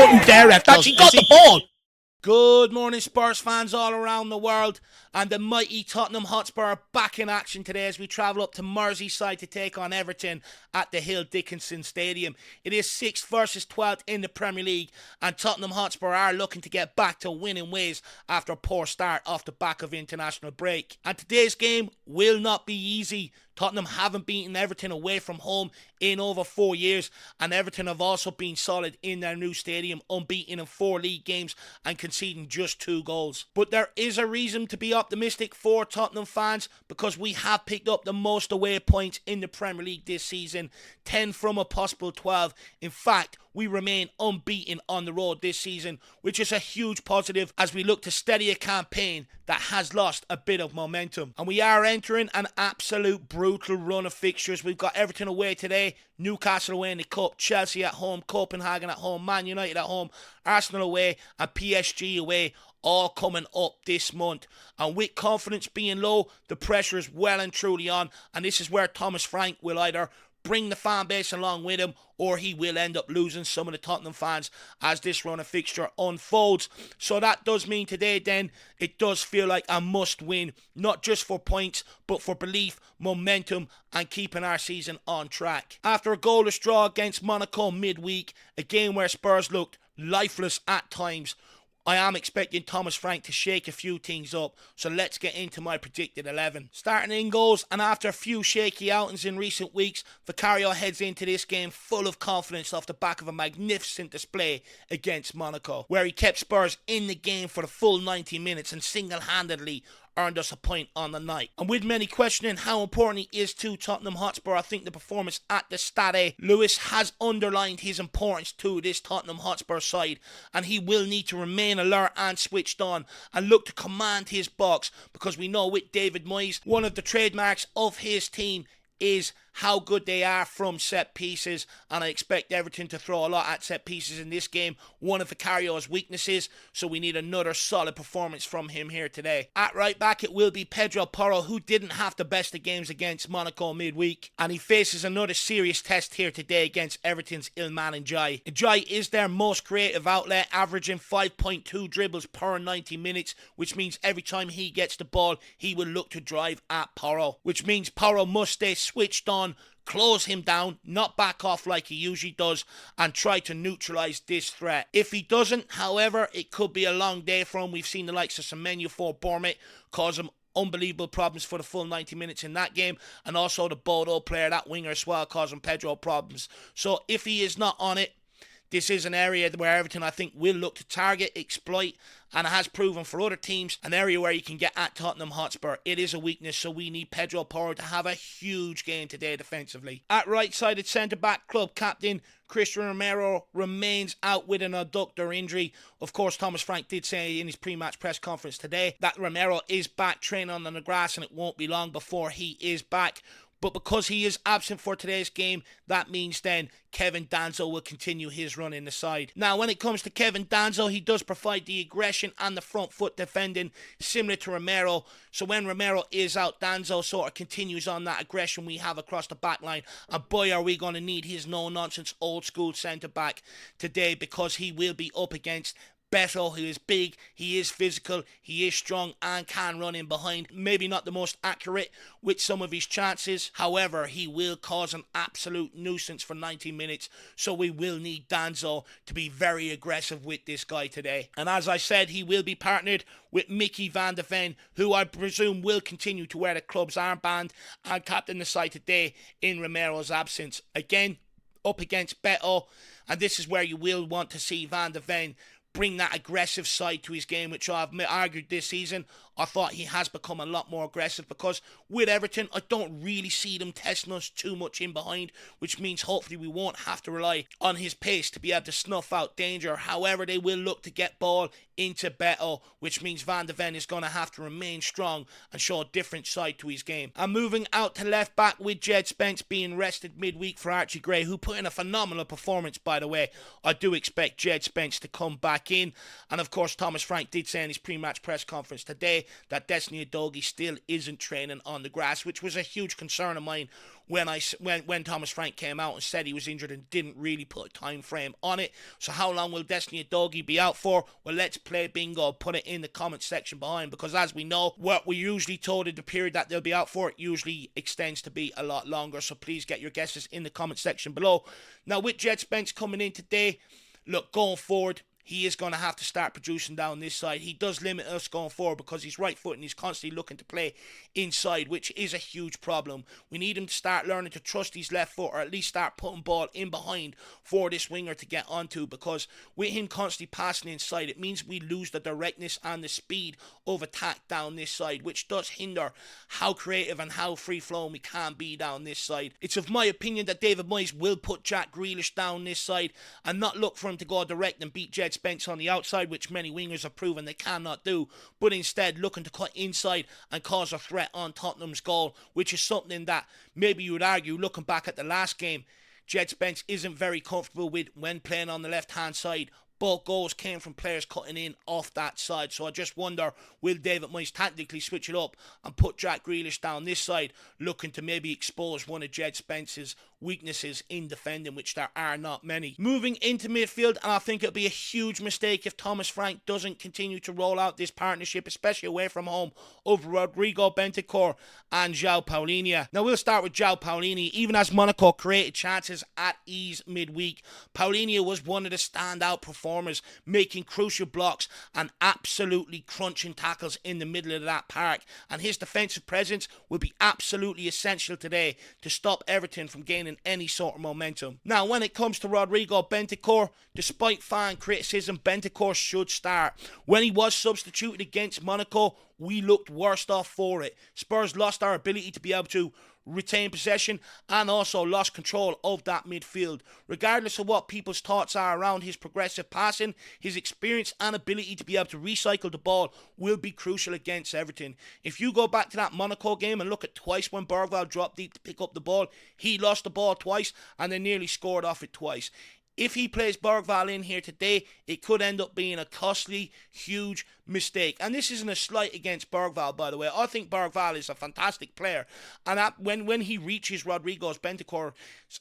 nothing there, ref. That she got the ball. Good morning, Spurs fans all around the world, and the mighty Tottenham Hotspur are back in action today as we travel up to Merseyside to take on Everton at the Hill Dickinson Stadium. It is 6th versus 12th in the Premier League, and Tottenham Hotspur are looking to get back to winning ways after a poor start off the back of international break. And today's game will not be easy. Tottenham haven't beaten Everton away from home in over 4 years, and Everton have also been solid in their new stadium, unbeaten in 4 league games and conceding just 2 goals. But there is a reason to be optimistic for Tottenham fans, because we have picked up the most away points in the Premier League this season, 10 from a possible 12. In fact, we remain unbeaten on the road this season, which is a huge positive as we look to steady a campaign that has lost a bit of momentum. And we are entering an absolute brutal run of fixtures. We've got Everton away today, Newcastle away in the Cup, Chelsea at home, Copenhagen at home, Man United at home, Arsenal away and PSG away, all coming up this month. And with confidence being low, the pressure is well and truly on, and this is where Thomas Frank will either bring the fan base along with him, or he will end up losing some of the Tottenham fans as this run of fixture unfolds. So that does mean today then, it does feel like a must win, not just for points, but for belief, momentum, and keeping our season on track. After a goalless draw against Monaco midweek, a game where Spurs looked lifeless at times, I am expecting Thomas Frank to shake a few things up, so let's get into my predicted 11. Starting in goals, and after a few shaky outings in recent weeks, Vicario heads into this game full of confidence off the back of a magnificent display against Monaco, where he kept Spurs in the game for the full 90 minutes and single-handedly earned us a point on the night. And with many questioning how important he is to Tottenham Hotspur, I think the performance at the Stade Lewis has underlined his importance to this Tottenham Hotspur side, and he will need to remain alert and switched on and look to command his box, because we know with David Moyes, one of the trademarks of his team is how good they are from set pieces, and I expect Everton to throw a lot at set pieces in this game, one of Vicario's weaknesses, so we need another solid performance from him here today. At right back, it will be Pedro Porro, who didn't have the best of games against Monaco midweek, and he faces another serious test here today against Everton's Iliman Ndiaye. Ndiaye is their most creative outlet, averaging 5.2 dribbles per 90 minutes, which means every time he gets the ball, he will look to drive at Porro, which means Porro must stay switched on, close him down, not back off like he usually does, and try to neutralise this threat. If he doesn't, however, it could be a long day for him. We've seen the likes of Semenyo for Bournemouth cause him unbelievable problems for the full 90 minutes in that game, and also the Bodo player, that winger as well, causing Pedro problems. So if he is not on it, this is an area where Everton, I think, will look to target, exploit, and it has proven for other teams, an area where you can get at Tottenham Hotspur. It is a weakness, so we need Pedro Porro to have a huge game today defensively. At right-sided centre-back, club captain Cristian Romero remains out with an adductor injury. Of course, Thomas Frank did say in his pre-match press conference today that Romero is back training on the grass, and it won't be long before he is back. But because he is absent for today's game, that means then Kevin Danso will continue his run in the side. Now, when it comes to Kevin Danso, he does provide the aggression and the front foot defending similar to Romero. So when Romero is out, Danso sort of continues on that aggression we have across the back line. And boy, are we going to need his no-nonsense old-school centre-back today, because he will be up against Beto, who is big, he is physical, he is strong and can run in behind. Maybe not the most accurate with some of his chances. However, he will cause an absolute nuisance for 90 minutes. So we will need Danso to be very aggressive with this guy today. And as I said, he will be partnered with Mickey van de Ven, who I presume will continue to wear the club's armband and captain the side today in Romero's absence. Again, up against Beto, and this is where you will want to see Van de Ven bring that aggressive side to his game, which I've argued this season. I thought he has become a lot more aggressive, because with Everton, I don't really see them testing us too much in behind, which means hopefully we won't have to rely on his pace to be able to snuff out danger. However, they will look to get ball into Beto, which means Van de Ven is going to have to remain strong and show a different side to his game. And moving out to left back, with Jed Spence being rested midweek for Archie Gray, who put in a phenomenal performance, by the way. I do expect Jed Spence to come back in. And of course, Thomas Frank did say in his pre-match press conference today that Destiny Udogie still isn't training on the grass, which was a huge concern of mine when Thomas Frank came out and said he was injured and didn't really put a time frame on it. So how long will Destiny Udogie be out for? Well, let's play bingo. Put it in the comment section behind, because as we know, what we usually told in the period that they'll be out for, it usually extends to be a lot longer. So please get your guesses in the comment section below. Now, with Jed Spence coming in today, look, going forward, he is going to have to start producing down this side. He does limit us going forward because he's right foot and he's constantly looking to play inside, which is a huge problem. We need him to start learning to trust his left foot, or at least start putting ball in behind for this winger to get onto, because with him constantly passing inside, it means we lose the directness and the speed of attack down this side, which does hinder how creative and how free-flowing we can be down this side. It's of my opinion that David Moyes will put Jack Grealish down this side and not look for him to go direct and beat Jed Spence on the outside, which many wingers have proven they cannot do, but instead looking to cut inside and cause a threat on Tottenham's goal, which is something that maybe you would argue, looking back at the last game, Jed Spence isn't very comfortable with when playing on the left-hand side. Both goals came from players cutting in off that side. So I just wonder, will David Moyes tactically switch it up and put Jack Grealish down this side, looking to maybe expose one of Jed Spence's weaknesses in defending, which there are not many. Moving into midfield, and I think it'll be a huge mistake if Thomas Frank doesn't continue to roll out this partnership, especially away from home, of Rodrigo Bentancur and João Paulinho. Now we'll start with João Paulinho. Even as Monaco created chances at ease midweek, Paulinho was one of the standout performers, making crucial blocks and absolutely crunching tackles in the middle of that park, and his defensive presence will be absolutely essential today to stop Everton from gaining any sort of momentum. Now, when it comes to Rodrigo Bentancur, despite fan criticism, Bentancur should start. When he was substituted against Monaco, we looked worse off for it. Spurs lost our ability to be able to retain possession and also lost control of that midfield. Regardless of what people's thoughts are around his progressive passing, his experience and ability to be able to recycle the ball will be crucial against Everton. If you go back to that Monaco game and look at twice when Bergwijn dropped deep to pick up the ball, he lost the ball twice and then nearly scored off it twice. If he plays Bergwijn in here today, it could end up being a costly, huge mistake. And this isn't a slight against Bergwijn, by the way. I think Bergwijn is a fantastic player. And when he reaches Rodrigo Bentancur's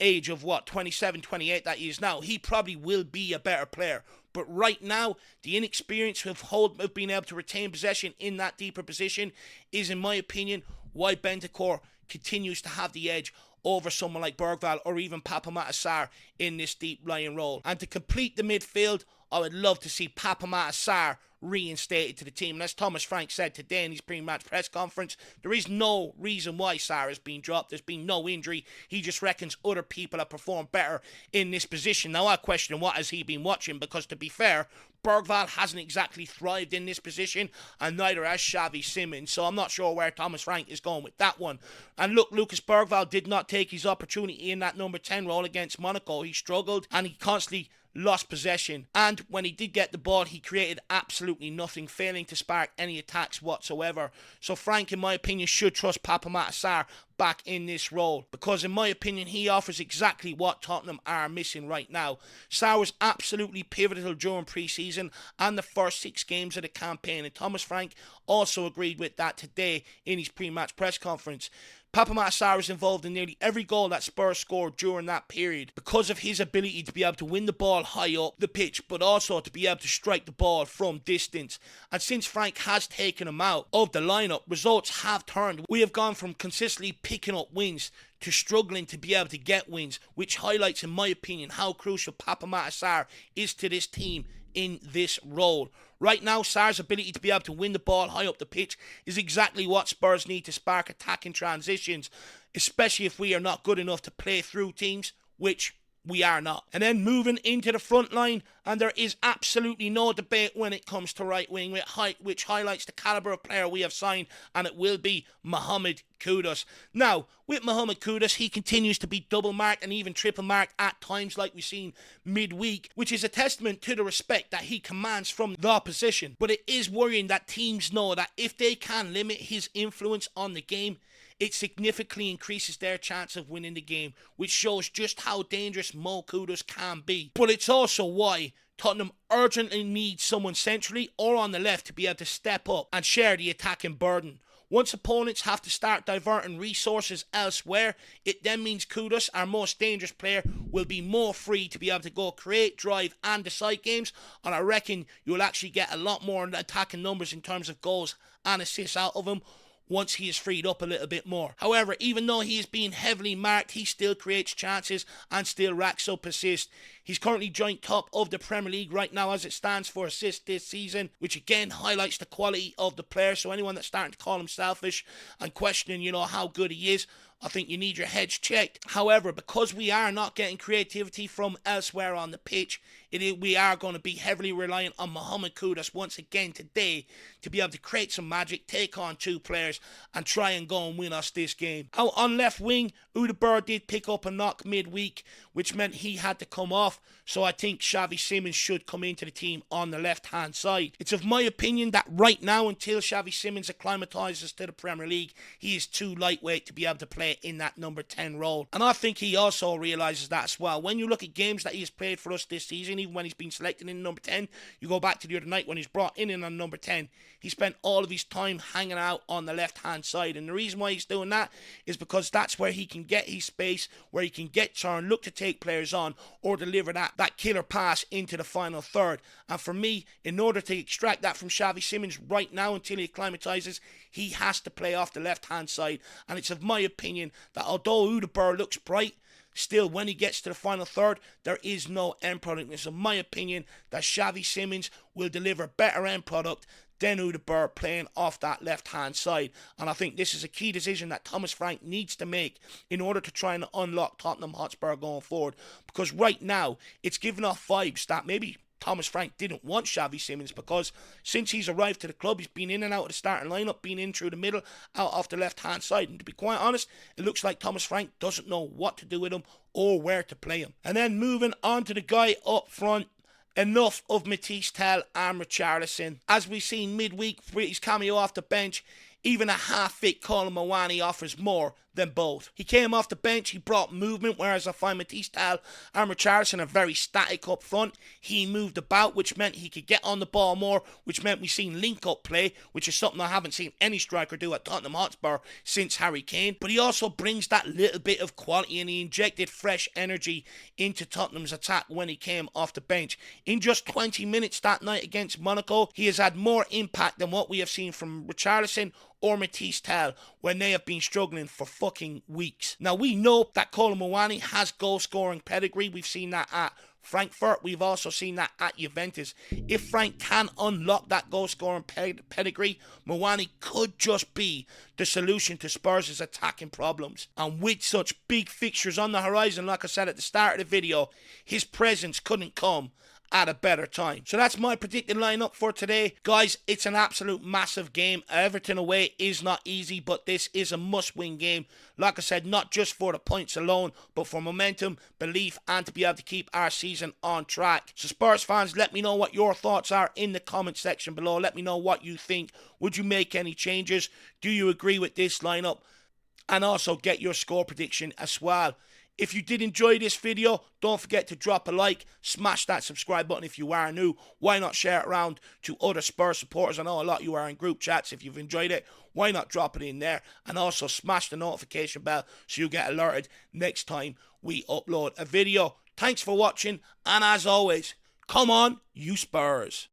age of, 27, 28 that he is now, he probably will be a better player. But right now, the inexperience of being able to retain possession in that deeper position is, in my opinion, why Bentancur continues to have the edge over someone like Bergwijn or even Papa Sarr in this deep lying role. And to complete the midfield, I would love to see Papa Sarr reinstated to the team. And as Thomas Frank said today in his pre-match press conference, there is no reason why Sarr has been dropped. There's been no injury. He just reckons other people have performed better in this position. Now I question, what has he been watching? Because to be fair, Bergwijn hasn't exactly thrived in this position, and neither has Xavi Simons. So I'm not sure where Thomas Frank is going with that one. And look, Lucas Bergwijn did not take his opportunity in that number 10 role against Monaco. He struggled and he constantly lost possession, and when he did get the ball, he created absolutely nothing, failing to spark any attacks whatsoever. So Frank, in my opinion, should trust Papa Sarr back in this role, because in my opinion he offers exactly what Tottenham are missing right now. Sarr was absolutely pivotal during pre-season and the first 6 games of the campaign, and Thomas Frank also agreed with that today in his pre-match press conference. Papa Sarr was involved in nearly every goal that Spurs scored during that period because of his ability to be able to win the ball high up the pitch, but also to be able to strike the ball from distance. And since Frank has taken him out of the lineup, results have turned. We have gone from consistently picking up wins to struggling to be able to get wins, which highlights, in my opinion, how crucial Papa Sarr is to this team in this role. Right now, Sarr's ability to be able to win the ball high up the pitch is exactly what Spurs need to spark attacking transitions, especially if we are not good enough to play through teams, which we are not. And then moving into the front line, and there is absolutely no debate when it comes to right wing, which highlights the calibre of player we have signed, and it will be Mohamed Kudus. Now, with Mohamed Kudus, he continues to be double marked and even triple marked at times, like we've seen midweek, which is a testament to the respect that he commands from the opposition. But it is worrying that teams know that if they can limit his influence on the game, it significantly increases their chance of winning the game, which shows just how dangerous Mo Kudus can be. But it's also why Tottenham urgently needs someone centrally or on the left to be able to step up and share the attacking burden. Once opponents have to start diverting resources elsewhere, it then means Kudus, our most dangerous player, will be more free to be able to go create, drive and decide games, and I reckon you'll actually get a lot more attacking numbers in terms of goals and assists out of him once he is freed up a little bit more. However, even though he is being heavily marked, he still creates chances and still racks up assists. He's currently joint top of the Premier League right now as it stands for assists this season, which again highlights the quality of the player. So anyone that's starting to call him selfish and questioning, how good he is, I think you need your heads checked. However, because we are not getting creativity from elsewhere on the pitch, we are going to be heavily reliant on Mohamed Kudus once again today to be able to create some magic, take on two players and try and go and win us this game. Out on left wing, Udebur did pick up a knock midweek, which meant he had to come off. So I think Xavi Simons should come into the team on the left-hand side. It's of my opinion that right now, until Xavi Simons acclimatises to the Premier League, he is too lightweight to be able to play in that number 10 role. And I think he also realises that as well. When you look at games that he has played for us this season, even when he's been selected in number 10, you go back to the other night when he's brought in on number 10, he spent all of his time hanging out on the left-hand side. And the reason why he's doing that is because that's where he can get his space, where he can get turn, look to take players on, or deliver that killer pass into the final third. And for me, in order to extract that from Xavi Simons right now until he acclimatises, he has to play off the left-hand side. And it's of my opinion that although Udebur looks bright, still, when he gets to the final third, there is no end product. It's in my opinion that Xavi Simons will deliver better end product than Udebur playing off that left-hand side. And I think this is a key decision that Thomas Frank needs to make in order to try and unlock Tottenham Hotspur going forward. Because right now, it's giving off vibes that maybe Thomas Frank didn't want Xavi Simons, because since he's arrived to the club, he's been in and out of the starting lineup, been in through the middle, out off the left-hand side. And to be quite honest, it looks like Thomas Frank doesn't know what to do with him or where to play him. And then moving on to the guy up front, enough of Matisse Tell and Richarlison. As we've seen midweek for his cameo off the bench, even a half-fit Colin Mawani offers more than both. He came off the bench, he brought movement, whereas I find Matisse Tell and Richarlison are very static up front. He moved about, which meant he could get on the ball more, which meant we've seen link-up play, which is something I haven't seen any striker do at Tottenham Hotspur since Harry Kane. But he also brings that little bit of quality, and he injected fresh energy into Tottenham's attack when he came off the bench. In just 20 minutes that night against Monaco, he has had more impact than what we have seen from Richarlison or Matisse Tell when they have been struggling for fucking weeks. Now, we know that Colin Mawani has goal-scoring pedigree. We've seen that at Frankfurt. We've also seen that at Juventus. If Frank can unlock that goal-scoring pedigree, Mawani could just be the solution to Spurs' attacking problems. And with such big fixtures on the horizon, like I said at the start of the video, his presence couldn't come at a better time. So that's my predicted lineup for today. Guys, it's an absolute massive game. Everton away is not easy, but this is a must-win game. Like I said, not just for the points alone, but for momentum, belief, and to be able to keep our season on track. So Spurs fans, let me know what your thoughts are in the comment section below. Let me know what you think. Would you make any changes? Do you agree with this lineup? And also get your score prediction as well. If you did enjoy this video, don't forget to drop a like, smash that subscribe button if you are new. Why not share it around to other Spurs supporters? I know a lot of you are in group chats. If you've enjoyed it, why not drop it in there? And also smash the notification bell so you get alerted next time we upload a video. Thanks for watching, and as always, come on, you Spurs.